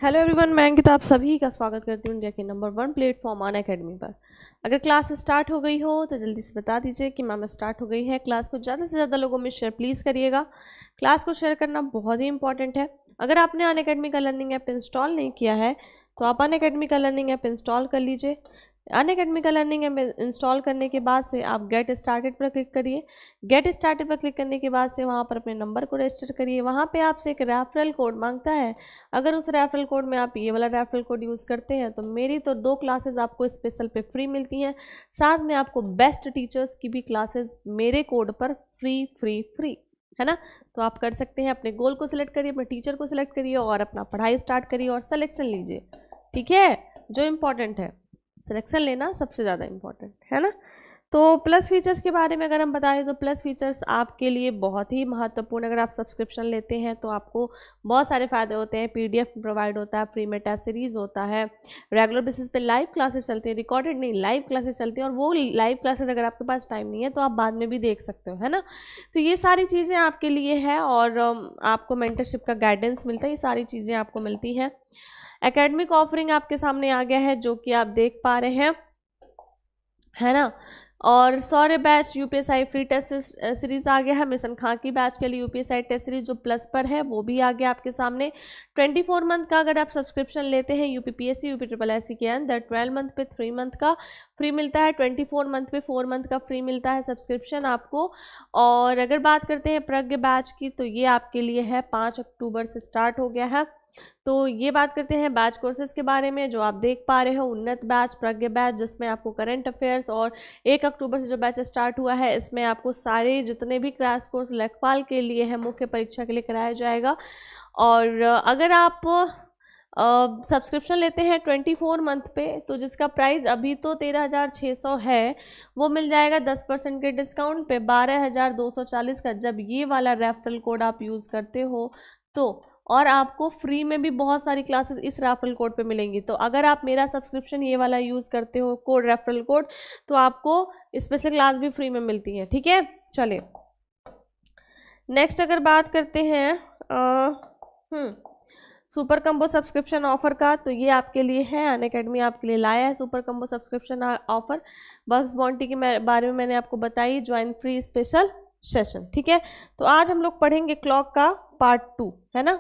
Hello everyone, मैं अंकिता आप सभी का स्वागत करती हूँ इंडिया के नंबर 1 प्लेटफॉर्म अनअकैडमी पर। अगर क्लास स्टार्ट हो गई हो तो जल्दी से बता दीजिए कि मैम स्टार्ट हो गई है। क्लास को ज़्यादा से ज़्यादा लोगों में शेयर प्लीज़ करिएगा। क्लास को शेयर करना बहुत ही इंपॉर्टेंट है। अगर आपने अनअकैडमी का लर्निंग ऐप इंस्टॉल नहीं किया है तो आप अनअकैडमी का लर्निंग ऐप इंस्टॉल कर लीजिए। अनअकैडमी का लर्निंग ऐप इंस्टॉल करने के बाद से आप गेट स्टार्टेड पर क्लिक करिए। गेट स्टार्टेड पर क्लिक करने के बाद से वहाँ पर अपने नंबर को रजिस्टर करिए। वहाँ पे आपसे एक रेफरल कोड मांगता है। अगर उस रेफरल कोड में आप ये वाला रेफरल कोड यूज़ करते हैं तो मेरी तो 2 क्लासेस आपको स्पेशल पे फ्री मिलती हैं। साथ में आपको बेस्ट टीचर्स की भी क्लासेस मेरे कोड पर फ्री फ्री फ्री है ना। तो आप कर सकते हैं। अपने गोल को सिलेक्ट करिए, अपने टीचर को सिलेक्ट करिए और अपना पढ़ाई स्टार्ट करिए और सिलेक्शन लीजिए। ठीक है, जो इम्पोर्टेंट है सिलेक्शन लेना सबसे ज़्यादा इम्पोर्टेंट है ना। तो प्लस फीचर्स के बारे में अगर हम बताएं तो प्लस फीचर्स आपके लिए बहुत ही महत्वपूर्ण। अगर आप सब्सक्रिप्शन लेते हैं तो आपको बहुत सारे फ़ायदे होते हैं। पीडीएफ प्रोवाइड होता है, फ्री में टेस्ट सीरीज होता है, रेगुलर बेसिस पे लाइव क्लासेस चलती हैं, रिकॉर्डेड नहीं लाइव क्लासेस चलती हैं। और वो लाइव क्लासेस अगर आपके पास टाइम नहीं है तो आप बाद में भी देख सकते हो, है ना। तो ये सारी चीज़ें आपके लिए है और आपको मेंटरशिप का गाइडेंस मिलता है। ये सारी चीज़ें आपको मिलती हैं। एकेडमिक ऑफरिंग आपके सामने आ गया है जो कि आप देख पा रहे हैं, है ना। और Shaurya batch UPSI free test series आ गया है। मिशन खां की बैच के लिए यूपीएसआई टेस्ट सीरीज जो प्लस पर है वो भी आ गया आपके सामने। 24 मंथ का अगर आप सब्सक्रिप्शन लेते हैं यूपीपीएससी यूपी ट्रिपल एससी के अंदर 12 मंथ पे 3 मंथ का फ्री मिलता है, 24 मंथ पे 4 मंथ का फ्री मिलता है सब्सक्रिप्शन आपको। और अगर बात करते हैं प्रज्ञ बैच की तो ये आपके लिए है 5 अक्टूबर से स्टार्ट हो गया है। तो ये बात करते हैं बैच कोर्सेज के बारे में जो आप देख पा रहे हो। उन्नत बैच, प्रज्ञ बैच जिसमें आपको करंट अफेयर्स, और 1 अक्टूबर से जो बैच स्टार्ट हुआ है इसमें आपको सारे जितने भी क्रैश कोर्स लेखपाल के लिए है मुख्य परीक्षा के लिए कराया जाएगा। और अगर आप सब्सक्रिप्शन लेते हैं 24 मंथ पे तो जिसका प्राइस अभी तो 13,600 है वो मिल जाएगा 10% के डिस्काउंट पे 12,240 का, जब ये वाला रेफरल कोड आप यूज़ करते हो तो। और आपको फ्री में भी बहुत सारी क्लासेस इस रेफरल कोड पे मिलेंगी। तो अगर आप मेरा सब्सक्रिप्शन ये वाला यूज़ करते हो कोड रेफरल कोड तो आपको स्पेशल क्लास भी फ्री में मिलती है। ठीक है, चलिए नेक्स्ट अगर बात करते हैं सुपर कम्बो सब्सक्रिप्शन ऑफर का तो ये आपके लिए है। अनअकैडमी आपके लिए लाया है super combo subscription offer. Bugs bounty के बारे में मैंने आपको बताई, ज्वाइन फ्री स्पेशल सेशन। ठीक है, तो आज हम लोग पढ़ेंगे क्लॉक का पार्ट 2, है ना।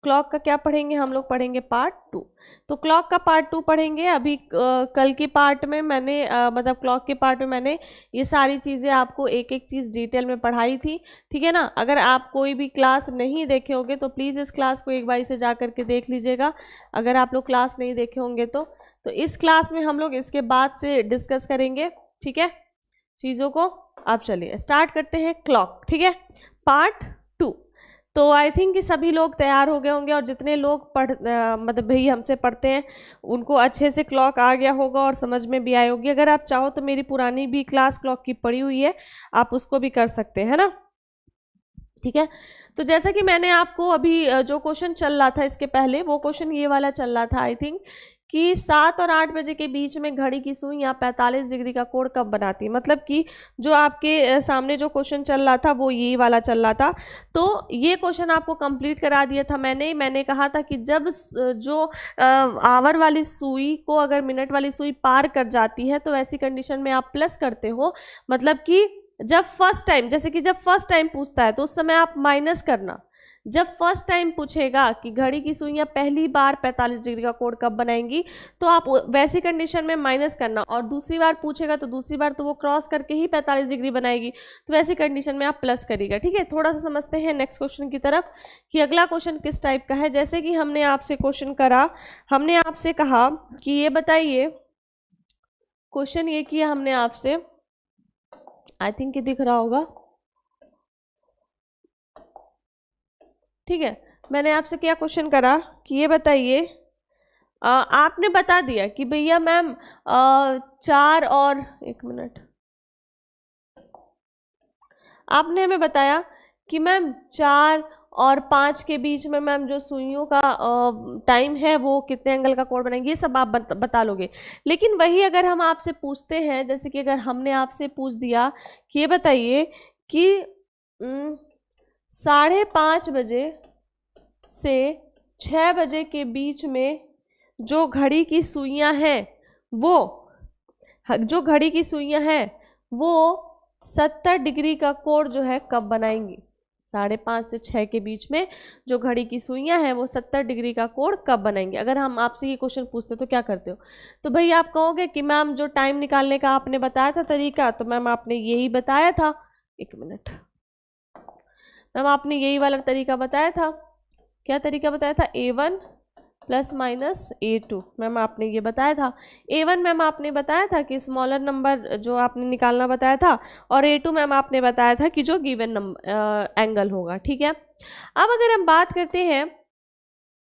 क्लॉक का क्या पढ़ेंगे हम लोग, पढ़ेंगे पार्ट 2। तो क्लॉक का पार्ट 2 पढ़ेंगे। अभी कल के पार्ट में मैंने मतलब क्लॉक के पार्ट में मैंने ये सारी चीज़ें आपको एक एक चीज़ डिटेल में पढ़ाई थी। ठीक है ना। अगर आप कोई भी क्लास नहीं देखे होंगे तो प्लीज़ इस क्लास को एक बार से जा करके देख लीजिएगा। अगर आप लोग क्लास नहीं देखे होंगे तो इस क्लास में हम लोग इसके बाद से डिस्कस करेंगे। ठीक है, चीज़ों को। अब चलिए स्टार्ट करते हैं क्लॉक। ठीक है, पार्ट 2। तो आई थिंक कि सभी लोग तैयार हो गए होंगे और जितने लोग मतलब भाई हमसे पढ़ते हैं उनको अच्छे से क्लॉक आ गया होगा और समझ में भी आई होगी। अगर आप चाहो तो मेरी पुरानी भी क्लास क्लॉक की पड़ी हुई है, आप उसको भी कर सकते हैं, है ना। ठीक है, तो जैसा कि मैंने आपको अभी जो क्वेश्चन चल रहा था इसके पहले वो क्वेश्चन ये वाला चल रहा था आई थिंक कि 7 और 8 बजे के बीच में घड़ी की सुई या 45 डिग्री का कोण कब बनाती है। मतलब कि जो आपके सामने जो क्वेश्चन चल रहा था वो ये वाला चल रहा था। तो ये क्वेश्चन आपको कंप्लीट करा दिया था मैंने कहा था कि जब जो आवर वाली सुई को अगर मिनट वाली सुई पार कर जाती है तो ऐसी कंडीशन में आप प्लस करते हो। मतलब कि जब फर्स्ट टाइम, जैसे कि जब फर्स्ट टाइम पूछता है तो उस समय आप माइनस करना। जब फर्स्ट टाइम पूछेगा कि घड़ी की सुइयां पहली बार 45 डिग्री का कोण कब बनाएंगी तो आप वैसी कंडीशन में माइनस करना, और दूसरी बार पूछेगा तो दूसरी बार तो वो क्रॉस करके ही 45 डिग्री बनाएगी तो वैसी कंडीशन में आप प्लस करिएगा। ठीक है, थोड़ा सा समझते हैं नेक्स्ट क्वेश्चन की तरफ कि अगला क्वेश्चन किस टाइप का है। जैसे कि हमने आपसे क्वेश्चन करा, हमने आपसे कहा कि ये बताइए, क्वेश्चन ये किया हमने आपसे, आई थिंक कि दिख रहा होगा। ठीक है, मैंने आपसे क्या क्वेश्चन करा कि ये बताइए, आपने बता दिया कि भैया मैम 4 और 1 मिनट, आपने हमें बताया कि मैम 4 और 5 के बीच में मैम जो सुइयों का टाइम है वो कितने एंगल का कोण बनाएंगे, ये सब आप बता लोगे। लेकिन वही अगर हम आपसे पूछते हैं, जैसे कि अगर हमने आपसे पूछ दिया कि ये बताइए कि 5:30 बजे से 6 बजे के बीच में जो घड़ी की सुइयां हैं वो 70 डिग्री का कोण जो है कब बनाएंगी? 5:30 से 6 के बीच में जो घड़ी की सुइयां हैं वो 70 डिग्री का कोण कब बनाएंगे? अगर हम आपसे ये क्वेश्चन पूछते तो क्या करते हो? तो भाई आप कहोगे कि मैम जो टाइम निकालने का आपने बताया था तरीका, तो मैम आपने यही बताया था, एक मिनट, मैम आपने यही वाला तरीका बताया था। क्या तरीका बताया था? A1 plus minus A2, ma'am आपने ये बताया था। A1 मैम आपने बताया था कि स्मॉलर नंबर जो आपने निकालना बताया था, और A2 मैम आपने बताया था कि जो गिवन एंगल होगा। ठीक है, अब अगर हम बात करते हैं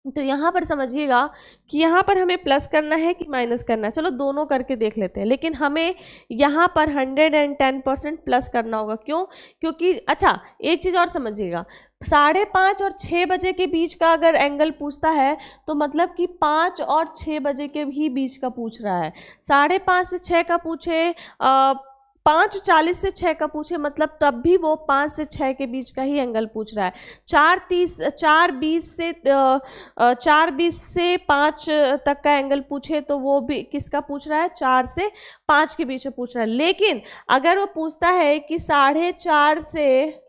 तो यहाँ पर समझिएगा कि यहाँ पर हमें प्लस करना है कि माइनस करना है। चलो दोनों करके देख लेते हैं, लेकिन हमें यहाँ पर 110% प्लस करना होगा। क्यों? क्योंकि अच्छा एक चीज़ और समझिएगा, 5:30 और 6 बजे के बीच का अगर एंगल पूछता है तो मतलब कि 5 और 6 बजे के भी बीच का पूछ रहा है। 5:30 से 6 का पूछे, 5:40 से 6 का पूछे, मतलब तब भी वो 5 से 6 के बीच का ही एंगल पूछ रहा है। 4:20 से 5 तक का एंगल पूछे तो वो भी किसका पूछ रहा है? 4 से 5 के बीच में पूछ रहा है। लेकिन अगर वो पूछता है कि 4:30 से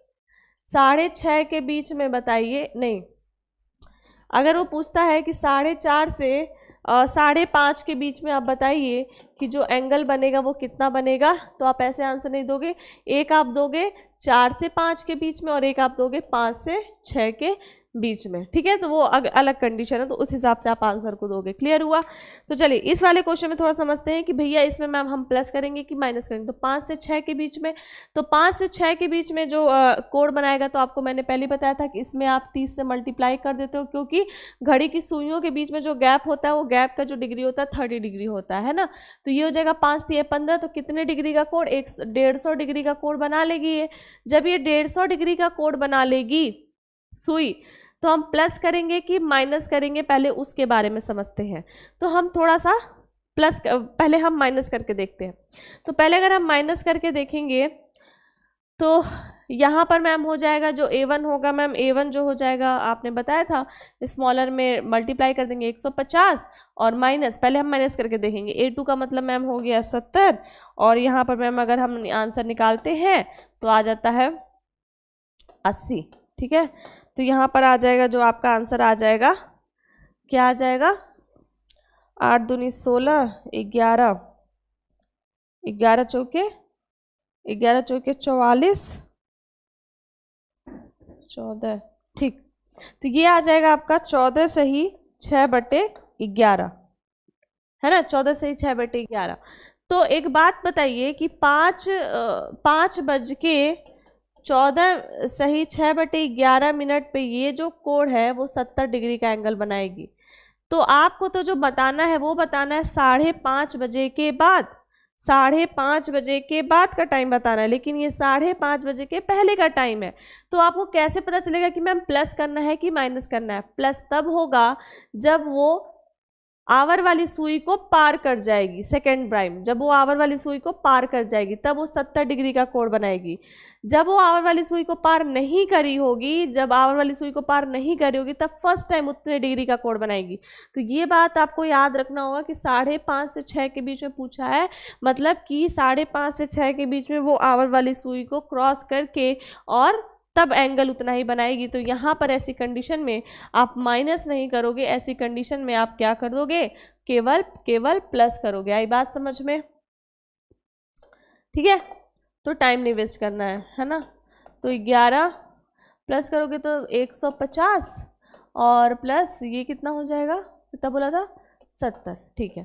6:30 के बीच में बताइए, नहीं, अगर वो पूछता है कि 4:30 से 5:30 के बीच में आप बताइए कि जो एंगल बनेगा वो कितना बनेगा, तो आप ऐसे आंसर नहीं दोगे। एक आप दोगे 4 से 5 के बीच में और एक आप दोगे 5 से 6 के बीच में। ठीक है, तो वो अलग कंडीशन है, तो उस हिसाब से आप आंसर को दोगे। क्लियर हुआ? तो चलिए इस वाले क्वेश्चन में थोड़ा समझते हैं कि भैया इसमें मैम हम प्लस करेंगे कि माइनस करेंगे। तो 5 से 6 के बीच में, तो 5 से 6 के बीच में जो कोण बनाएगा, तो आपको मैंने पहले बताया था कि इसमें आप 30 से मल्टीप्लाई कर देते हो, क्योंकि घड़ी की सुइयों के बीच में जो गैप होता है वो गैप का जो डिग्री होता है 30 डिग्री होता है ना। तो ये हो जाएगा 5 से 15, तो कितने डिग्री का कोण? 150 डिग्री का कोण बना लेगी ये। जब ये 150 डिग्री का कोण बना लेगी सुई, तो हम प्लस करेंगे कि माइनस करेंगे, पहले उसके बारे में समझते हैं। तो हम थोड़ा सा पहले हम माइनस करके देखते हैं। तो पहले अगर हम माइनस करके देखेंगे तो यहाँ पर मैम हो जाएगा जो A1 होगा, मैम A1 जो हो जाएगा आपने बताया था स्मॉलर में मल्टीप्लाई कर देंगे 150 और माइनस, पहले हम माइनस करके देखेंगे। A2 का मतलब मैम हो गया 70, और यहाँ पर मैम अगर हम आंसर निकालते हैं तो आ जाता है 80। ठीक है, तो यहाँ पर आ जाएगा जो आपका आंसर आ जाएगा, क्या आ जाएगा? 8 दूनी 16, 11 चौके 44, 14। ठीक, तो ये आ जाएगा आपका 14 सही 6/11, है ना, 14 सही 6/11। तो एक बात बताइए कि 5:14 सही 6/11 पे ये जो कोण है वो 70 डिग्री का एंगल बनाएगी। तो आपको तो जो बताना है वो बताना है 5:30 बजे के बाद, 5:30 बजे के बाद का टाइम बताना है, लेकिन ये 5:30 बजे के पहले का टाइम है। तो आपको कैसे पता चलेगा कि मैम प्लस करना है कि माइनस करना है? प्लस तब होगा जब वो आवर वाली सुई को पार कर जाएगी, सेकेंड प्राइम, जब वो आवर वाली सुई को पार कर जाएगी तब वो 70 डिग्री का कोण बनाएगी। जब वो आवर वाली सुई को पार नहीं करी होगी, तब फर्स्ट टाइम उतने डिग्री का कोण बनाएगी। तो ये बात आपको याद रखना होगा कि 5:30 से 6 के बीच में पूछा है, मतलब कि 5:30 से 6 के बीच में वो आवर वाली सुई को क्रॉस करके और तब एंगल उतना ही बनाएगी। तो यहाँ पर ऐसी कंडीशन में आप माइनस नहीं करोगे, ऐसी कंडीशन में आप क्या कर दोगे? केवल प्लस करोगे। आई बात समझ में? ठीक है, तो टाइम नहीं वेस्ट करना है ना। तो 11 प्लस करोगे तो 150 और प्लस ये कितना हो जाएगा? कितना बोला था? 70। ठीक है,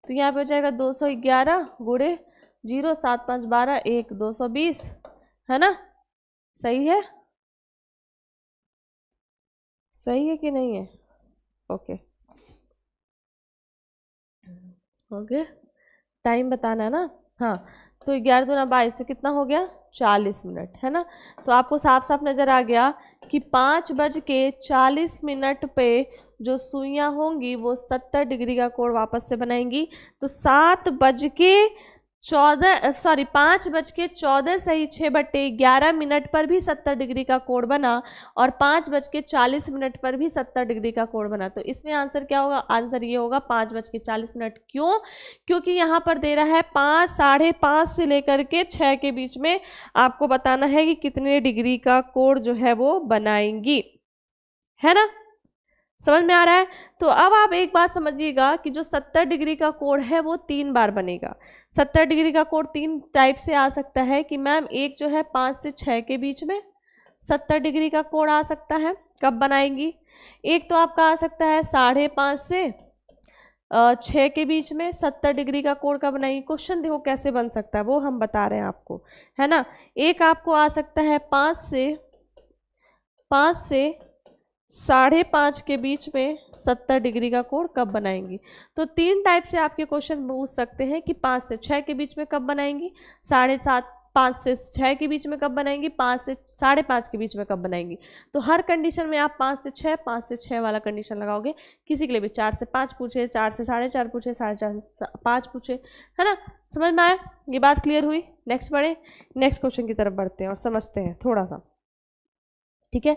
तो यहाँ पे हो जाएगा 211 गुणे 0, 7 5 12 1 220, है ना। सही है? सही है कि नहीं है? ओके, टाइम बताना है ना। हाँ, तो 11 दूना 22, तो कितना हो गया? 40 मिनट, है ना। तो आपको साफ साफ नज़र आ गया कि 5:40 पे जो सुइयां होंगी वो 70 डिग्री का कोण वापस से बनाएंगी। तो 7:40 5:14 सही 6/11 पर भी 70 डिग्री का कोण बना और 5:40 पर भी 70 डिग्री का कोण बना। तो इसमें आंसर क्या होगा? आंसर ये होगा 5:40। क्यों? क्योंकि यहाँ पर दे रहा है 5, 5:30 से लेकर के 6 के बीच में आपको बताना है कि कितने डिग्री का कोण जो है वो बनाएंगी, है ना? समझ में आ रहा है? तो अब आप एक बात समझिएगा कि जो 70 डिग्री का कोण है वो 3 बार बनेगा। 70 डिग्री का कोण 3 टाइप से आ सकता है कि मैम एक जो है 5 से 6 के बीच में 70 डिग्री का कोण आ सकता है, कब बनाएंगी? एक तो आपका आ सकता है 5:30 से 6 के बीच में 70 डिग्री का कोण कब बनाएंगी? क्वेश्चन देखो कैसे बन सकता है वो हम बता रहे हैं आपको, है ना? एक आपको आ सकता है 5 से 5:30 के बीच में 70 डिग्री का कोण कब बनाएंगी? तो 3 टाइप से आपके क्वेश्चन पूछ सकते हैं कि 5 से 6 के बीच में कब बनाएंगी, 7:30 5 से 6 के बीच में कब बनाएंगी, 5 से 5:30 के बीच में कब बनाएंगी। तो हर कंडीशन में आप 5 से 6 वाला कंडीशन लगाओगे। किसी के लिए भी 4 से 5 पूछे, 4 से 4:30 पूछे, 4:30 से 5 पूछे, है ना? समझ में आया? ये बात क्लियर हुई? नेक्स्ट बढ़े, नेक्स्ट क्वेश्चन की तरफ बढ़ते हैं और समझते हैं थोड़ा सा, ठीक है?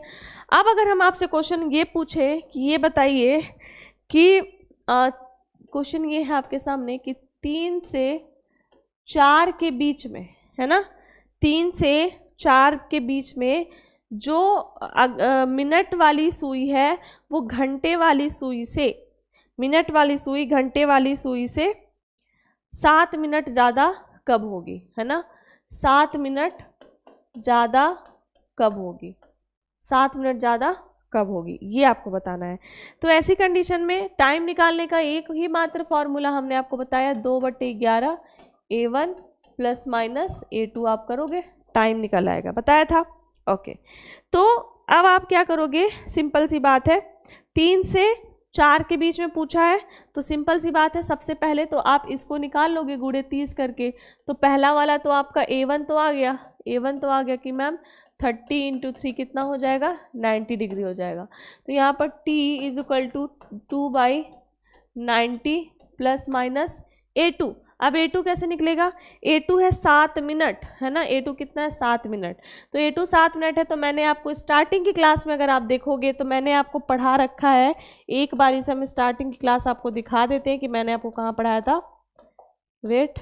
अब अगर हम आपसे क्वेश्चन ये पूछे कि ये बताइए कि क्वेश्चन ये है आपके सामने कि 3 से 4 के बीच में, है ना, 3 से 4 के बीच में जो मिनट वाली सुई है वो घंटे वाली सुई से, मिनट वाली सुई घंटे वाली सुई से 7 मिनट ज़्यादा कब होगी, है ना? 7 मिनट ज़्यादा कब होगी, 7 मिनट ज़्यादा कब होगी, ये आपको बताना है। तो ऐसी कंडीशन में टाइम निकालने का एक ही मात्र फॉर्मूला हमने आपको बताया, 2/11 A1 ± A2 आप करोगे, टाइम निकल आएगा, बताया था। ओके, तो अब आप क्या करोगे? सिंपल सी बात है, 3 से 4 के बीच में पूछा है तो सिंपल सी बात है, सबसे पहले तो आप इसको निकाल लोगे गुणे 30 करके। तो पहला वाला तो आपका A1 तो आ गया, A1 तो आ गया कि मैम 30 × 3 कितना हो जाएगा? 90 डिग्री हो जाएगा। तो यहाँ पर T = 2/90 ± A2। अब A2 कैसे निकलेगा? A2 है 7 मिनट, है ना? A2 कितना है? 7 मिनट। तो A2 7 मिनट है, तो मैंने आपको स्टार्टिंग की क्लास में अगर आप देखोगे तो मैंने आपको पढ़ा रखा है। एक बार इसे हम स्टार्टिंग की क्लास आपको दिखा देते हैं कि मैंने आपको कहाँ पढ़ाया था। वेट,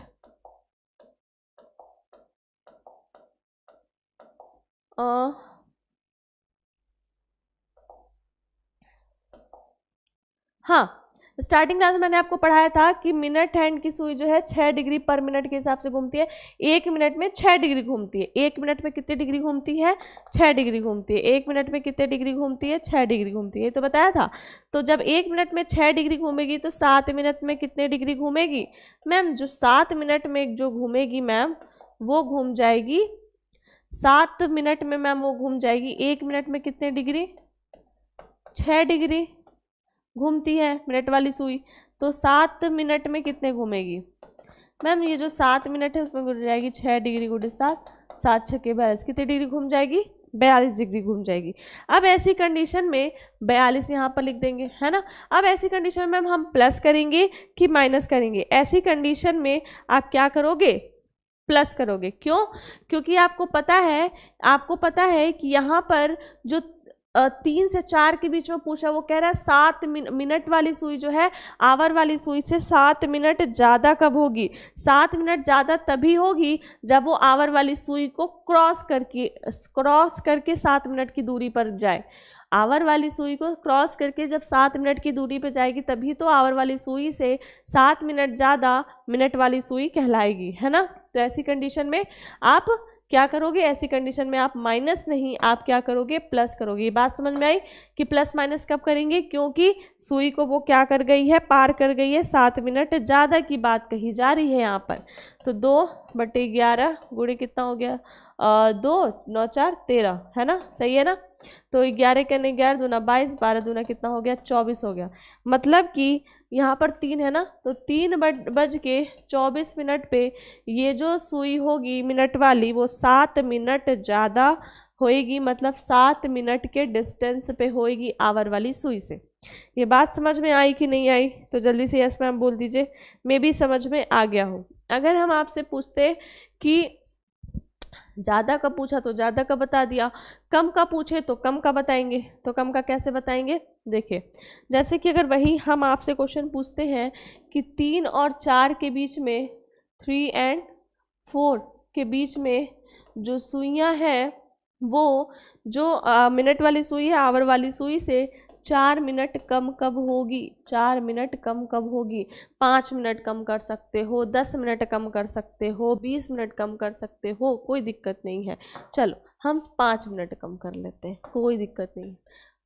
हाँ, स्टार्टिंग क्लास में मैंने आपको पढ़ाया था कि मिनट हैंड की सुई जो है 6 डिग्री पर मिनट के हिसाब से घूमती है। 1 मिनट में 6 डिग्री घूमती है। 1 मिनट में कितनी डिग्री घूमती है? 6 डिग्री घूमती है। 1 मिनट में कितने डिग्री घूमती है? 6 डिग्री घूमती है, ये तो बताया था। तो जब 1 मिनट में 6 डिग्री घूमेगी तो 7 मिनट में कितने डिग्री घूमेगी? मैम जो 7 मिनट में जो घूमेगी मैम वो घूम जाएगी 7 मिनट में मैम वो घूम जाएगी 1 मिनट में कितने डिग्री? 6 डिग्री घूमती है मिनट वाली सुई। तो 7 मिनट में कितने घूमेगी मैम? ये जो 7 मिनट है उसमें घूम जाएगी 6 डिग्री × 7, 7 × 6 = 42, कितनी डिग्री घूम जाएगी? 42 डिग्री घूम जाएगी। अब ऐसी कंडीशन में 42 यहाँ पर लिख देंगे, है ना? अब ऐसी कंडीशन में मैम हम प्लस करेंगे कि माइनस करेंगे? ऐसी कंडीशन में आप क्या करोगे? प्लस करोगे। क्यों? क्योंकि आपको पता है कि यहाँ पर जो 3 से 4 के बीच में पूछा, वो कह रहा है 7 मिनट वाली सुई जो है आवर वाली सुई से 7 मिनट ज़्यादा कब होगी? 7 मिनट ज़्यादा तभी होगी जब वो आवर वाली सुई को क्रॉस करके 7 मिनट की दूरी पर जाए। आवर वाली सुई को क्रॉस करके जब 7 मिनट की दूरी पर जाएगी तभी तो आवर वाली सुई से 7 मिनट ज़्यादा मिनट वाली सुई कहलाएगी, है ना? तो ऐसी कंडीशन में आप क्या करोगे? ऐसी कंडीशन में आप माइनस नहीं, आप क्या करोगे? प्लस करोगे। ये बात समझ में आई कि प्लस माइनस कब करेंगे? क्योंकि सुई को वो क्या कर गई है? पार कर गई है, 7 मिनट ज़्यादा की बात कही जा रही है यहाँ पर। तो 2/11 गुणे कितना हो गया? 2 9 4 13, है ना? सही है ना? तो 11 × 11 = 22, 12 दूना कितना हो गया? 24 हो गया। मतलब कि यहाँ पर 3 है ना, तो 3:24 पे ये जो सुई होगी मिनट वाली वो 7 मिनट ज़्यादा होएगी, मतलब 7 मिनट के डिस्टेंस पे होएगी आवर वाली सुई से। ये बात समझ में आई कि नहीं आई? तो जल्दी से यस मैम बोल दीजिए, मैं भी समझ में आ गया हूँ। अगर हम आपसे पूछते कि ज़्यादा का पूछा तो ज़्यादा का बता दिया, कम का पूछे तो कम का बताएंगे, तो कम का कैसे बताएंगे? देखिए, जैसे कि अगर वही हम आपसे क्वेश्चन पूछते हैं कि 3 और 4 के बीच में, 3 एंड 4 के बीच में जो सुइयाँ हैं वो जो मिनट वाली सुई है आवर वाली सुई से 4 मिनट कम कब होगी? 4 मिनट कम कब होगी? 5 मिनट कम कर सकते हो, 10 मिनट कम कर सकते हो, 20 मिनट कम कर सकते हो, कोई दिक्कत नहीं है। चलो हम 5 मिनट कम कर लेते हैं, कोई दिक्कत नहीं।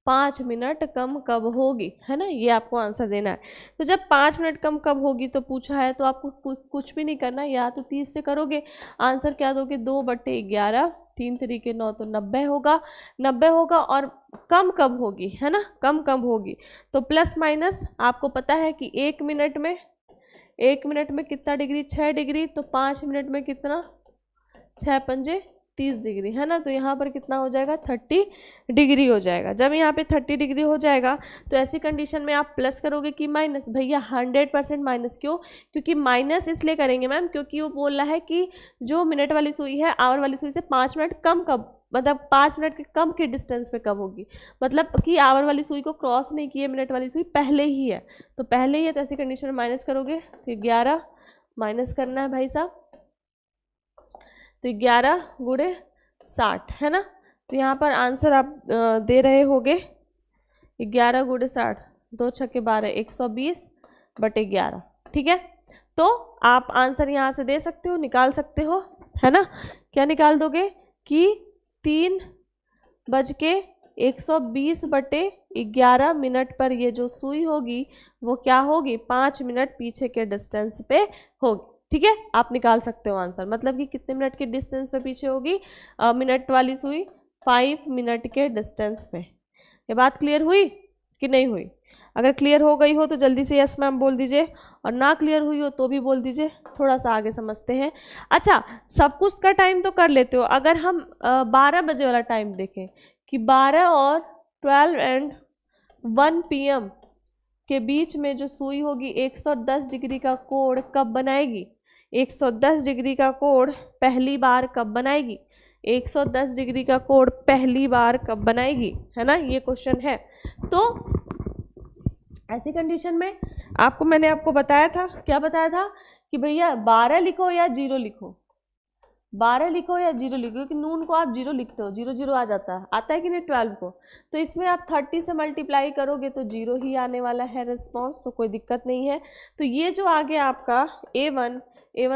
5 मिनट कम कब होगी, है ना, ये आपको आंसर देना है। तो जब 5 मिनट कम कब होगी तो पूछा है, तो आपको कुछ भी नहीं करना, या तो 30 से करोगे, आंसर क्या दोगे? 2/11, 3 तरीके 9 तो 90 होगा, 90 होगा। और कम कब होगी, है ना, कम कब होगी, तो प्लस माइनस आपको पता है कि 1 मिनट में कितना डिग्री? 6 डिग्री। तो 5 मिनट में कितना? 6 पंजे 30 डिग्री, है ना। तो यहाँ पर कितना हो जाएगा? 30 डिग्री हो जाएगा। जब यहाँ पे 30 डिग्री हो जाएगा तो ऐसी कंडीशन में आप प्लस करोगे कि माइनस? भैया 100% माइनस। क्यों? क्योंकि माइनस इसलिए करेंगे मैम क्योंकि वो बोल रहा है कि जो मिनट वाली सुई है आवर वाली सुई से 5 मिनट कम कब, मतलब 5 मिनट के कम के डिस्टेंस पे कब होगी, मतलब कि आवर वाली सुई को क्रॉस नहीं किए, मिनट वाली सुई पहले ही है, तो पहले ही है, तो ऐसी कंडीशन में माइनस करोगे तो 11 माइनस करना है भाई साहब, तो 11 गुणे 60, है ना। तो यहाँ पर आंसर आप दे रहे होगे 11 गुणे 60, 2 छक्के 12, 120/11, ठीक है। तो आप आंसर यहाँ से दे सकते हो, निकाल सकते हो, है ना। क्या निकाल दोगे कि 3:120/11 मिनट पर ये जो सुई होगी वो क्या होगी? 5 मिनट पीछे के डिस्टेंस पे होगी, ठीक है। आप निकाल सकते हो आंसर, मतलब कि कितने मिनट के डिस्टेंस पे पीछे होगी मिनट वाली सुई? 5 मिनट के डिस्टेंस पे। ये बात क्लियर हुई कि नहीं हुई? अगर क्लियर हो गई हो तो जल्दी से यस मैम बोल दीजिए, और ना क्लियर हुई हो तो भी बोल दीजिए, थोड़ा सा आगे समझते हैं। अच्छा, सब कुछ का टाइम तो कर लेते हो, अगर हम 12 बजे वाला टाइम देखें कि 12 और 12 एंड 1 PM के बीच में जो सुई होगी 110 डिग्री का कोण कब बनाएगी? 110 डिग्री का कोण पहली बार कब बनाएगी? 110 डिग्री का कोण पहली बार कब बनाएगी, है ना, ये क्वेश्चन है। तो ऐसी कंडीशन में मैंने आपको बताया था, क्या बताया था कि भैया 12 लिखो या 0 लिखो, 12 लिखो या 0 लिखो, क्योंकि नून को आप 0 लिखते हो, 0 0 आ जाता है कि नहीं 12 को, तो इसमें आप 30 से मल्टीप्लाई करोगे तो 0 ही आने वाला है रिस्पॉन्स, तो कोई दिक्कत नहीं है। तो ये जो आ गया आपका A1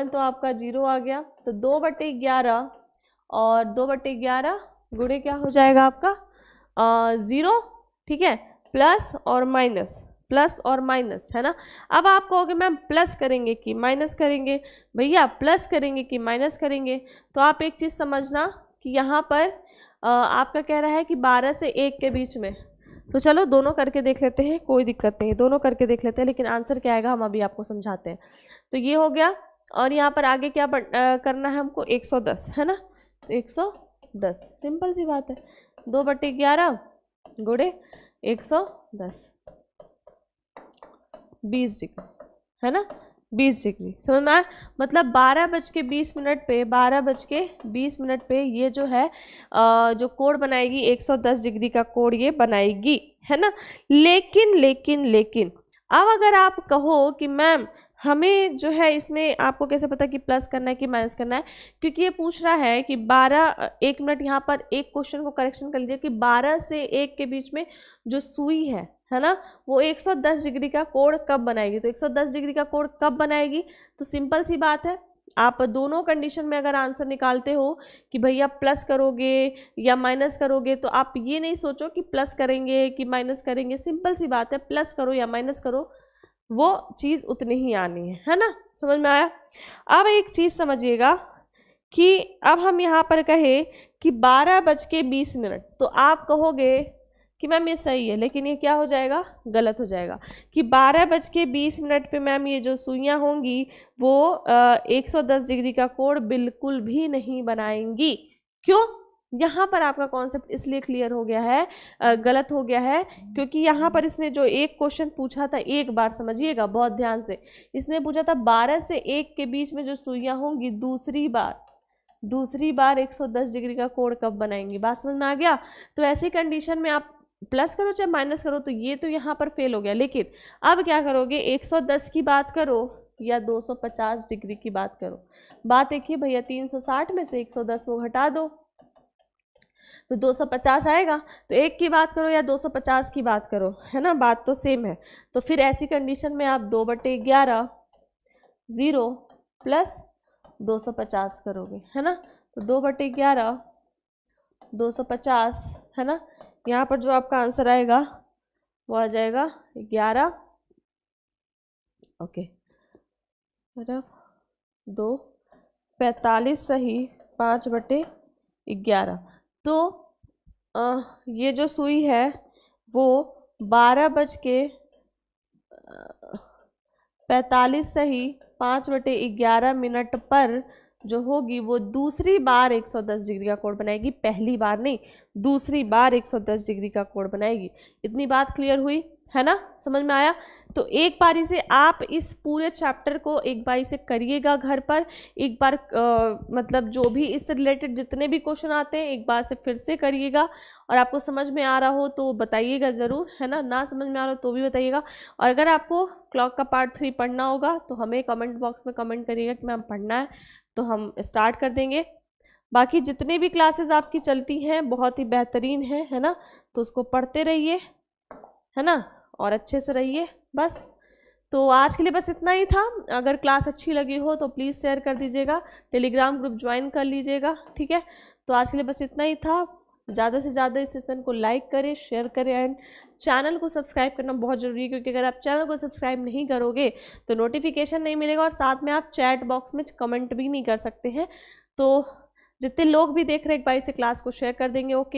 तो आपका 0 आ गया, तो 2/11 और 2/11 गुणे क्या हो जाएगा आपका 0, ठीक है, प्लस और माइनस, है ना। अब आप कहोगे मैम प्लस करेंगे कि माइनस करेंगे? भैया प्लस करेंगे कि माइनस करेंगे? तो आप एक चीज़ समझना कि यहाँ पर आपका कह रहा है कि 12 से 1 के बीच में, तो चलो दोनों करके देख लेते हैं, कोई दिक्कत नहीं है, दोनों करके देख लेते हैं, लेकिन आंसर क्या आएगा हम अभी आपको समझाते हैं। तो ये हो गया, और यहाँ पर आगे क्या करना है हमको? 110, है ना, तो 110, सिंपल सी बात है, 2/11 गुणे 110, 20 डिग्री, है ना, 20 डिग्री। समझ में आया? मतलब 12:20 पे ये जो है जो कोण बनाएगी 110 डिग्री का कोण ये बनाएगी, है ना। लेकिन अब अगर आप कहो कि मैम हमें जो है इसमें आपको कैसे पता कि प्लस करना है कि माइनस करना है, क्योंकि ये पूछ रहा है कि 1 मिनट यहाँ पर एक क्वेश्चन को करेक्शन कर लीजिए कि 12 से 1 के बीच में जो सुई है ना, वो 110 डिग्री का कोण कब बनाएगी। तो 110 डिग्री का कोण कब बनाएगी? तो सिंपल सी बात है, आप दोनों कंडीशन में अगर आंसर निकालते हो कि भैया प्लस करोगे या माइनस करोगे, तो आप ये नहीं सोचो कि प्लस करेंगे कि माइनस करेंगे, सिंपल सी बात है, प्लस करो या माइनस करो वो चीज़ उतनी ही आनी है ना। समझ में आया? अब एक चीज़ समझिएगा कि अब हम यहाँ पर कहे कि 12:20, तो आप कहोगे कि मैम ये सही है, लेकिन ये क्या हो जाएगा? गलत हो जाएगा कि 12:20 पे मैम ये जो सुइयाँ होंगी वो 110 डिग्री का कोण बिल्कुल भी नहीं बनाएंगी। क्यों? यहाँ पर आपका कॉन्सेप्ट इसलिए क्लियर हो गया है, गलत हो गया है, क्योंकि यहाँ पर इसने जो एक क्वेश्चन पूछा था, एक बार समझिएगा बहुत ध्यान से, इसने पूछा था 12 से 1 के बीच में जो सुइयाँ होंगी दूसरी बार 110 डिग्री का कोण कब बनाएंगी। बात समझ में आ गया। तो ऐसी कंडीशन में आप प्लस करो चाहे माइनस करो, तो ये तो यहाँ पर फेल हो गया। लेकिन अब क्या करोगे, 110 की बात करो या 250 डिग्री की बात करो, बात एक ही भैया, 360 में से 110 को घटा दो तो 250 आएगा। तो एक की बात करो या 250 की बात करो, है ना, बात तो सेम है। तो फिर ऐसी कंडीशन में आप 2/11 0 प्लस 250 करोगे, है ना। तो 2/11 250, है ना। यहाँ पर जो आपका आंसर आएगा वो आ जाएगा 11, ओके, 2 45 सही 5/11। तो ये जो सुई है वो 12:45 सही 5/11 मिनट पर जो होगी वो दूसरी बार 110 डिग्री का कोण बनाएगी, पहली बार नहीं, दूसरी बार 110 डिग्री का कोण बनाएगी। इतनी बात क्लियर हुई, है ना, समझ में आया। तो एक बारी से आप इस पूरे चैप्टर को एक बारी से करिएगा घर पर, एक बार मतलब जो भी इससे रिलेटेड जितने भी क्वेश्चन आते हैं एक बार से फिर से करिएगा, और आपको समझ में आ रहा हो तो बताइएगा ज़रूर, है ना, ना समझ में आ रहा हो तो भी बताइएगा। और अगर आपको क्लॉक का पार्ट 3 पढ़ना होगा तो हमें कमेंट बॉक्स में कमेंट करिएगा कि मैम पढ़ना है, तो हम स्टार्ट कर देंगे। बाकी जितने भी क्लासेस आपकी चलती हैं बहुत ही बेहतरीन है ना, तो उसको पढ़ते रहिए, है ना, और अच्छे से रहिए बस। तो आज के लिए बस इतना ही था। अगर क्लास अच्छी लगी हो तो प्लीज़ शेयर कर दीजिएगा, टेलीग्राम ग्रुप ज्वाइन कर लीजिएगा, ठीक है। तो आज के लिए बस इतना ही था। ज़्यादा से ज़्यादा इस सेशन को लाइक करें, शेयर करें, एंड चैनल को सब्सक्राइब करना बहुत ज़रूरी है, क्योंकि अगर आप चैनल को सब्सक्राइब नहीं करोगे तो नोटिफिकेशन नहीं मिलेगा, और साथ में आप चैट बॉक्स में कमेंट भी नहीं कर सकते हैं। तो जितने लोग भी देख रहे हैं एक बार इसे क्लास को शेयर कर देंगे। ओके।